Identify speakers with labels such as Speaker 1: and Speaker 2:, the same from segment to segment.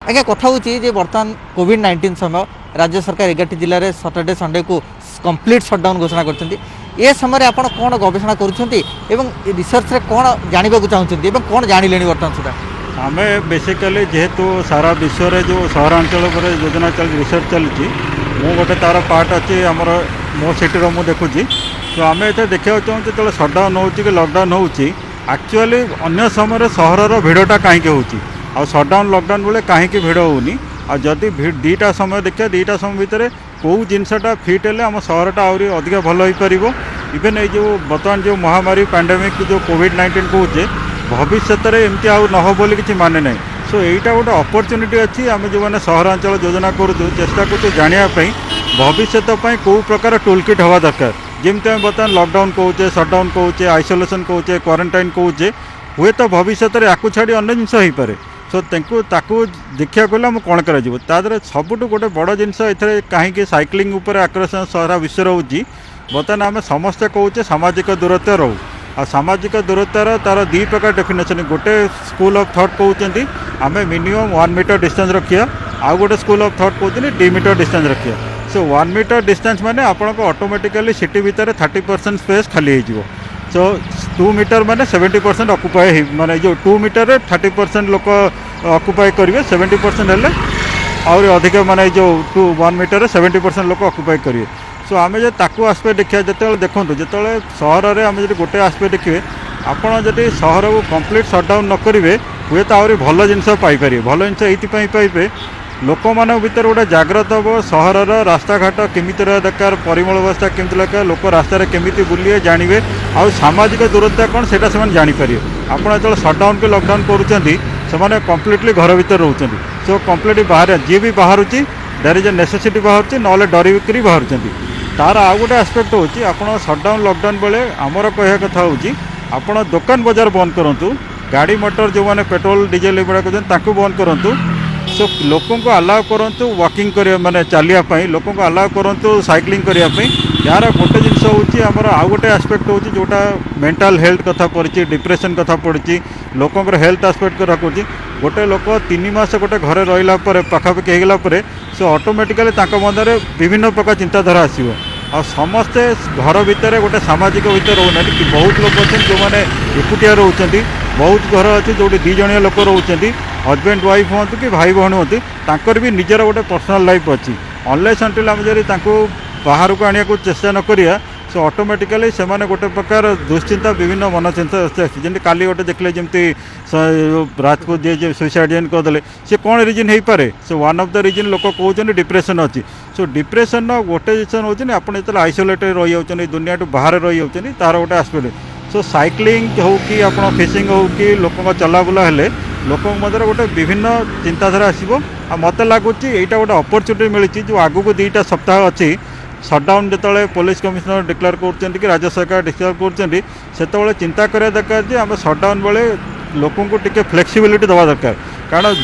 Speaker 1: आज्ञा कथा हो बर्तमान कोविड-19 समय राज्य सरकार 11 जिले में सैटरडे संडे को कंप्लीट शटडाउन घोषणा कर समय आप कौन गवेषणा कर रिसर्च कौन जानवा चाहते कौन जानिले बर्तमान सुधा
Speaker 2: आम बेसिकली जेहेतु सारा विश्व में जो सहरांचल पर योजना चल रिसर्च चलती मु गोटे तार पार्ट अच्छी आमर मो सिटी मुझे देखुची तो आम ये देखा चाहूँ जो सटडाउन हो कि लॉकडाउन हो एक्चुअली अन्य समय सहर भिड़टा कहीं हो सटडाउन लॉकडाउन बेले कहीं भिड़ होनी आदि दुईटा समय देखिए दुईटा समय भितर कौ जिनसटा फिट है आम सहरटा आहरी अधिक भल हो पार इवेन ये जो बर्तमान जो महामारी पैंडेमिक जो कोविड-19 कहे भविष्य में एमती आउ न हो बोली किसी माने ना सो यहीटा गोटे अपरच्युनिटी अच्छी आम जो मैंने सहरांचल योजना करूँ चेष्टा करूँ जानापी भविष्य कौ प्रकार टूल किट हवा दरकार जमी आम बर्तमान लॉकडाउन कहे सटडाउन कहे आइसोलेशन कहे क्वारंटाइन कहे हुए तो भविष्य में या छाड़ी अन्य जिनस हो पारे सो ताकू देखा गला कौन कर सबुठ गोटे बड़ जिनस ये कहीं साइक्लिंग उपर आकर्षण सारा विश्व रोचे बर्तमान आम समस्ते कहे सामाजिक दूरत्व रो आ सामाजिक दूरत्वर तार दी प्रकार डेफिनेशन गोटे स्कूल ऑफ थॉट कहते आम मिनिमम 1 मीटर डिस्टेंस रखिया आउ गोटे स्कूल ऑफ थॉट कहते 2 मीटर डिस्टेंस रखिया सो 1 मीटर डिस्टेंस माने आपन को ऑटोमेटिकली सिटी भितर 30% स्पेस खाली हो सो 2 मीटर माने 70% ऑक्युपाई माने जो 2 मीटर 30% लोक ऑक्युपाई करेंगे 70% हेल्ले और अधिक माने जो 1 मीटर 70% लोक ऑक्युपाई करेंगे सो आम जो ताकू आस्पेक्ट देखा जो देखो जो सहर में आम जो गोटे आस्पेक्ट देखिए आपड़ जब सहर को कम्प्लीट सटडाउन न करेंगे हुए तो आहरी भल जिनस पाइपर भल जिनस ये पाइबे लोक मान भर गोटे जाग्रत हम सहर रास्ता घाट केमी रहा दरकार परिमल अवस्था केमी दरकार लोक रास्तार केमी बुलिए जानवे आ सामाजिक दूरत्व कौन से जापर आपड़ जो सटडाउन के लॉकडाउन करुँचे कम्प्लीटली घर भर रोचे सो कम्प्लीटली बाहर जी भी बाहर देयर इज ए नेसेसिटी बाहर ना डरिक बाहर तार आउ गोटे आस्पेक्ट होची आपण सटडाउन लॉकडाउन बेले आमर कह कथा होची आपण दुकान बाजार बंद करंतु गाड़ी मोटर जो माने पेट्रोल डीजेल एबड़ा को बंद करंतु सो लोकों को अलाउ करंतु वॉकिंग करिया माने चलिया पई लोकों को अलाउ करंतु साइक्लिंग करिया पई यार गोटे जिनस होची आमर आउ गोटे आस्पेक्ट होची जोटा मेंटल हेल्थ कथा पड़ची डिप्रेशन कथा पड़ची लोकों हेल्थ आस्पेक्ट कथा पड़ची गोटे लोक 3 मास गोटे घरे रहिला परे पाखापाखि होगला परे सो ऑटोमेटिकली तांको मन में विभिन्न प्रकार चिंताधारा आसो आ समस्ते घर भितर गोटे सामाजिक भितर रोना कि बहुत लोग अच्छे जो मैंने एकुटिया रोचे बहुत घर अच्छे जो 2 जणिया लोक रोचे हजबैंड वाइफ हूँ कि भाई बहन हूँ तांकर भी निजर गोटे पर्सनल लाइफ अच्छी अनलेस अंटिल आम जब बाहर को आने को चेष्टा न करिया सो ऑटोमेटिकली से गोटे प्रकार दुश्चिंता विभिन्न मन चिंता जमी काली गोटे देखले जमी राजपूत जी सुइसाइड करदे सी कौन रिजन हो पारे so one of the region लोक कहते डिप्रेशन अच्छी सो डिप्रेशन गोटे रिजन हो आप जो आइसोलेटेड रही जाऊँ दुनिया बाहर रही जाऊँ तार गोटे आस्पेक्ट सो साइक्लिंग हो कि आप फिशिंग हो कि लोक चलाबुला हेले लोक मध्य गोटे विभिन्न चिंताधारा आसो आ मत लगुच यहाँ गोटे अपरच्युनिटी मिली जो आगू को 2टा सप्ताह अच्छी सटडाउन जो पुलिस कमिशनर डिक्लेयर कर कि राज्य सरकार डिक्लेयर कर चिंता करा दरकार जे आम सटडाउन बेले लोकों को टिके फ्लेक्सिबिलिटी दवा दरकार कारण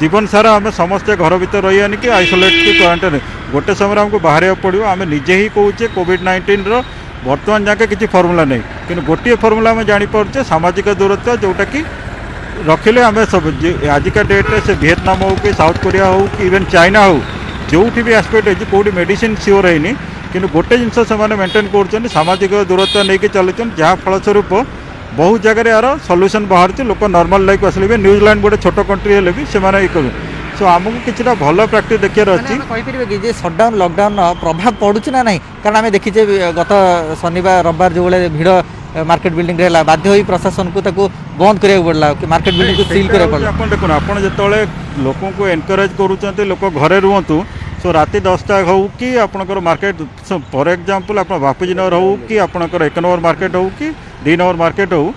Speaker 2: जीवन सारा आम समस्ते घर भर रही कि आइसोलेट कि क्वारंटाइन गोटे समय आमको बाहर पड़ो आम निजे ही कहे कोविड-19 बर्तमान जाके किसी फर्मुला नहीं कि गोटे फर्मुला आम जापे सामाजिक दूरत्व जोटा कि रखिले आम सब आजिका डेट्रे से विएतनाम हो कि साउथ कोरिया हो कि इवेन चाइना हो जो भी आस्पेक्ट है कौटी मेडिसिन सियोर है कि गोटे जिनस से मेंटेन कर सामाजिक दूरत्व नहीं चलुन जहाँ फलस्वरूप बहुत जगह यार सल्यूशन बाहर लोक नॉर्मल लाइफ आसले न्यूजीलैंड गोटे छोट कंट्री हेल्ले भी से सो आमको किसी भल प्राक्टिस देखार अच्छी
Speaker 1: कि सटडाउन लॉकडाउन प्रभाव पड़ुछि ना नहीं कारण आम देखीचे गत शनिवार रविवार जो भाई भिड़ मार्केट बिल्डिंग है बाध्य हो प्रशासन को बंद करा पड़ा कि मार्केट बिल्डिंग को सील करा पड़ा
Speaker 2: आप देखो आप जो लोक को एनकरेज करुँच लोक घरे रुहतु सो राति 10टा हो कि आपंकर मार्केट फॉर एग्जांपल आप बापूजी नगर हो कि आपंकर 1 नंबर मार्केट हो कि 2 नंबर मार्केट हो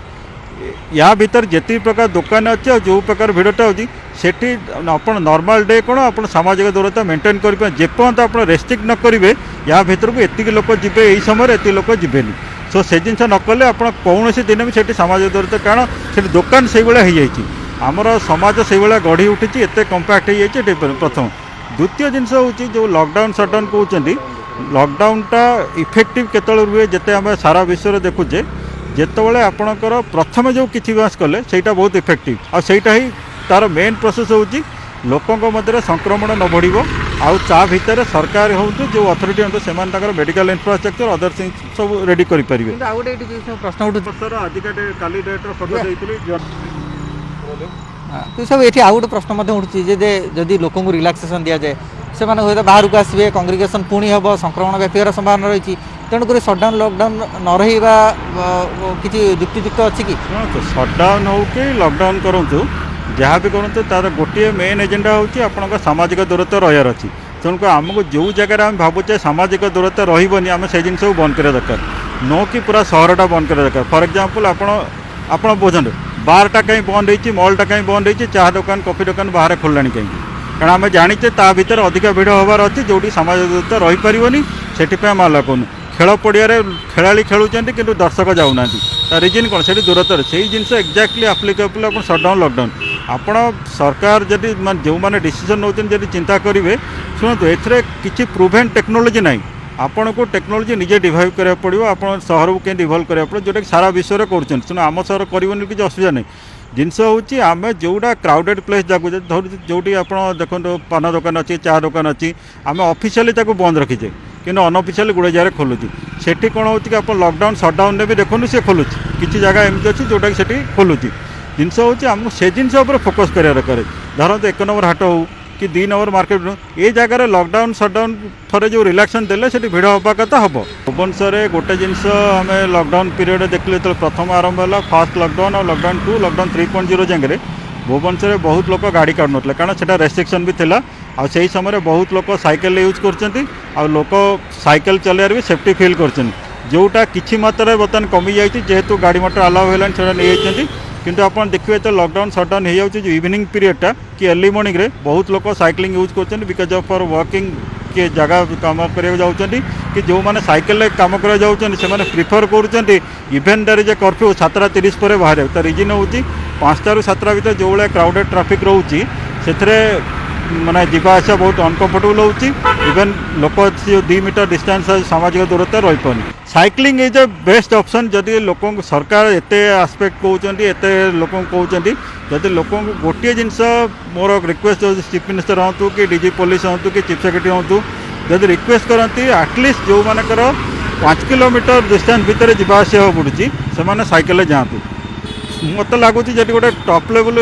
Speaker 2: या भीतर जिते प्रकार दुकान अच्छे जो प्रकार भिड़टा होती सेठी आप नॉर्मल डे कौन आप सामाजिक दूरता मेंटेन करें जेपर्यंत आप रेस्ट्रिक्ट न करेंगे या भीतर को एति लोक जी यही समय एति लोक जीवेनि सो से जिन नकले आप कौन दिन भी से सामाजिक दूरता कारण से दुकान से भाई आमर समाज से गढ़ी उठी एत कंपैक्ट हो प्रथम द्वितीय जिनस हूँ जो लॉकडाउन सटडाउन कहते लॉकडाउनटा इफेक्टिव केतल रुए जिते आम सारा विश्व देखुचे जितेबाला आपणकर प्रथम जो किसी मास कले बहुत इफेक्टिव आईटा ही तार मेन प्रोसेस हूँ ଲୋକଙ୍କ ମଧ୍ୟରେ ସଂକ୍ରମଣ ନ ବଢ଼ିବ ଆଉ ତା ଭିତରେ ସରକାର ହୁଅନ୍ତୁ ଯେଉଁ ଅଥରିଟି ହୁଅନ୍ତୁ ସେମାନେ ତାଙ୍କର ମେଡ଼ିକାଲ ଇନଫ୍ରାଷ୍ଟ୍ରକ୍ଚର ଅଦର ଥିଙ୍ଗସ୍ ସବୁ ରେଡ଼ି କରିପାରିବେ।
Speaker 1: କିନ୍ତୁ ଆଉ ଗୋଟେ ଏଠି ଯେଉଁ ସବୁ ପ୍ରଶ୍ନ ଉଠୁଛି
Speaker 2: ଆଜିକା କାଲି ଡେଟ୍ର ଫଟୋ ଦେଇଥିଲି
Speaker 1: ସବୁ ଏଠି ଆଉ ଗୋଟେ ପ୍ରଶ୍ନ ମଧ୍ୟ ଉଠୁଛି ଯେ ଯଦି ଲୋକଙ୍କୁ ରିଲାକ୍ସେସନ୍ ଦିଆଯାଏ ସେମାନେ ହୁଏତ ବାହାରକୁ ଆସିବେ, କଂଗ୍ରିଗେସନ୍ ପୁଣି ହେବ, ସଂକ୍ରମଣ ବ୍ୟାପିବାର ସମ୍ଭାବନା ରହିଛି, ତେଣୁକରି ସଟ୍ଡାଉନ୍ ଲକଡାଉନ୍ ନ ରହିବା କିଛି ଯୁକ୍ତିଯୁକ୍ତ ଅଛି କି?
Speaker 2: ଶୁଣନ୍ତୁ, ସଟ୍ଡାଉନ୍ ହେଉ କି ଲକଡାଉନ୍ କରନ୍ତୁ, ଯାହା ବି କରନ୍ତୁ ତାର ଗୋଟିଏ ମେନ୍ ଏଜେଣ୍ଡା ହେଉଛି ଆପଣଙ୍କ ସାମାଜିକ ଦୂରତ୍ୱ ରହିବାର ଅଛି। ତେଣୁକରି ଆମକୁ ଯେଉଁ ଜାଗାରେ ଆମେ ଭାବୁଛେ ସାମାଜିକ ଦୂରତ୍ୱ ରହିବନି ଆମେ ସେ ଜିନିଷକୁ ବନ୍ଦ କରିବା ଦରକାର, ନ କି ପୁରା ସହରଟା ବନ୍ଦ କରିବା ଦରକାର। ଫର୍ ଏକ୍ଜାମ୍ପଲ୍ ଆପଣ ବୁଝନ୍ତୁ ବାରଟା କାହିଁ ବନ୍ଦ ହେଇଛି, ମଲ୍ଟା କାହିଁ ବନ୍ଦ ହେଇଛି, ଚାହା ଦୋକାନ କଫି ଦୋକାନ ବାହାରେ ଖୋଲିଲାଣି କାହିଁକି? କାରଣ ଆମେ ଜାଣିଛେ ତା ଭିତରେ ଅଧିକ ଭିଡ଼ ହେବାର ଅଛି ଯେଉଁଠି ସାମାଜିକ ଦୂରତ୍ୱ ରହିପାରିବନି, ସେଥିପାଇଁ ଆମେ ଆଲାଉ କରୁନୁ। ଖେଳ ପଡ଼ିଆରେ ଖେଳାଳି ଖେଳୁଛନ୍ତି କିନ୍ତୁ ଦର୍ଶକ ଯାଉନାହାନ୍ତି, ତା ରିଜିନ୍ କ'ଣ? ସେଠି ଦୂରତ୍ୱରେ ସେଇ ଜିନିଷ ଏକ୍ଜାକ୍ଟଲି ଆପ୍ଲିକେବୁଲ୍ ଆପଣ ସଟ୍ଡାଉନ୍ ଲକଡାଉନ୍। ଆପଣ ସରକାର ଯଦି ଯେଉଁମାନେ ଡିସିସନ୍ ନେଉଛନ୍ତି ଯଦି ଚିନ୍ତା କରିବେ, ଶୁଣନ୍ତୁ ଏଥିରେ କିଛି ପ୍ରୁଭେନ୍ ଟେକ୍ନୋଲୋଜି ନାହିଁ, ଆପଣଙ୍କୁ ଟେକ୍ନୋଲୋଜି ନିଜେ ଡିଭାଇଭ୍ କରିବାକୁ ପଡ଼ିବ, ଆପଣ ସହରକୁ କେମିତି ଇଭଲ୍ଭ କରିବାକୁ ପଡ଼ିବ ଯେଉଁଟାକି ସାରା ବିଶ୍ୱରେ କରୁଛନ୍ତି। ତେଣୁ ଆମ ସହର କରିବନି କିଛି ଅସୁବିଧା ନାହିଁ। ଜିନିଷ ହେଉଛି ଆମେ ଯେଉଁଟା କ୍ରାଉଡେଡ଼ ପ୍ଲେସ୍ ଯାକୁ ଧରୁଛୁ ଯେଉଁଠି ଆପଣ ଦେଖନ୍ତୁ ପାନ ଦୋକାନ ଅଛି, ଚା ଦୋକାନ ଅଛି, ଆମେ ଅଫିସିଆଲି ତାକୁ ବନ୍ଦ ରଖିଛେ କିନ୍ତୁ ଅନଅଫିସିଆଲି ଗୁଡ଼େ ଜାଗାରେ ଖୋଲୁଛି। ସେଠି କ'ଣ ହେଉଛି କି ଆପଣ ଲକଡାଉନ୍ ସଟ୍ଡାଉନ୍ରେ ବି ଦେଖନ୍ତୁ ସେ ଖୋଲୁଛି, କିଛି ଜାଗା ଏମିତି ଅଛି ଯେଉଁଟାକି ସେଠି ଖୋଲୁଛି। ଜିନିଷ ହେଉଛି ଆମକୁ ସେ ଜିନିଷ ଉପରେ ଫୋକସ୍ କରିବା ଦରକାର। ଧରନ୍ତୁ 1 ନମ୍ବର ହାଟ ହେଉ कि 2 नंबर मार्केट ये जगार लॉकडाउन सटडाउन थोड़े जो रिलैक्सन देले से भिड़ हवा कथा हम भुवनेश्वर गोटे जिनस आम लॉकडाउन पीरियड देखिले तो प्रथम आरंभ है फास्ट लॉकडाउन और लॉकडाउन 2 लॉकडाउन 3.0 जंगे भुवनेश्वर बहुत लोग गाड़ी काटुन कारण से रेस्ट्रिक्शन भी थिला आ से समय बहुत लोग साइकेल यूज कर लोक साइकेल चलैर भी सेफ्टी फिल कर जोटा किसी मात्रा बर्तमान कमी जाइए जेहेतु गाड़ी मोटर अलाउ है नहीं किंतु आपन देखिए तो लॉकडाउन सटडाउन हो जाऊँ जो इवनिंग पीरियडटा कि अर्ली मॉर्निंग रे बहुत लोग साइकिलिंग यूज कर बिकज ऑफ फॉर वर्किंग किए जगह कम करा जाऊँगी कि जो मैंने साइकेल कम करा जाऊँगी से प्रिफर कर even there is a curfew 7:30 पर बाहर तो रिजन हूँ 5टा ରୁ 7ଟା भितर जो भाई क्राउडेड ट्राफिक रोचे से माने जीवास बहुत अनकम्फर्टेबल होची इवेन लोक 2 मीटर डिस्टेंस सामाजिक दूरता रही पानी cycling is a best option जदि लोक सरकार एते आस्पेक्ट कहते एते लोक कहते जदि लोक गोटे जिनस मोर रिक्वेस्ट चीफ मिनिस्टर हूँ कि डीजी पुलिस हूँ कि चीफ सेक्रेटरी हूँ जदि रिक्वेस्ट करती एटलिस्ट जो मानकर 5 किलोमीटर डिस्टेंस भितर जीवास पड़ुची से साइकेल जातु मत लगुच जब गोटे टॉप लेवल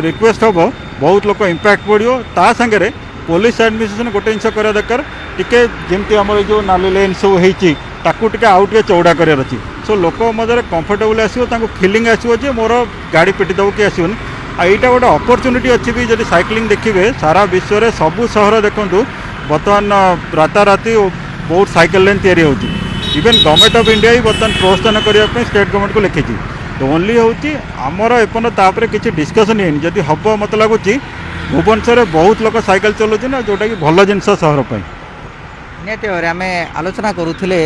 Speaker 2: रिक्वेस्ट हम बहुत लोग इम्पैक्ट पड़ो ता सागर पुलिस एडमिनिस्ट्रेशन गोटे जिन करा दरकार टिके जमती आम जो नाली लेन सब होती आउ टे चौड़ा करार अच्छी सो लोक मध्य कंफर्टेबल आसो फिलिंग आसो जे मोर गाड़ी पिटी दब कि आसोनी आईटा गोटे अपरचुनिटी अच्छी भी जब साइक्लिंग देखिए सारा विश्व में सबू सहर देखूँ बर्तमान राताराति बहुत साइकेल लेन तैयारी होती इवेन गवर्नमेंट ऑफ इंडिया ही बर्तमान प्रोत्साहन करने स्टेट गवर्नमेंट को लिखी तो ओनली हूँ आमर एपन तापर किसी डिस्कसन है जदि हम मत लगुच भुवनेश्वर बहुत लोग साइकेल चलाऊँ जोटा कि भल जिनस सहर पर
Speaker 1: निहत भाव आम आलोचना करुले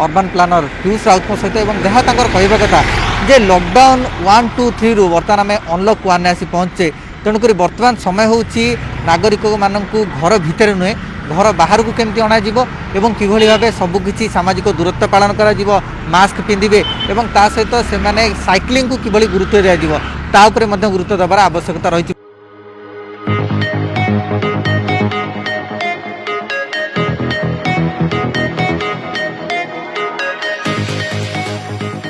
Speaker 1: अर्बन प्लानर पीयूष राउत सहित जहाँ कहवा कथा जे लॉकडाउन 1, 2, 3 रु बर्तमान आम अनलॉक 1 आसी पहुँचे तेणुक बर्तमान समय हूँ नागरिक मानू घर भितर नुहे घर बाहर को केमती अणाजिव एवं किभली भाव सबुकिछि सामाजिक दूरत्व पालन करा मास्क पिंधिबे एवं ता सहित से साइक्लिंग को किभली गुरुत्व दिया ता उपरे मध्य गुरुत्व देवार आवश्यकता रही।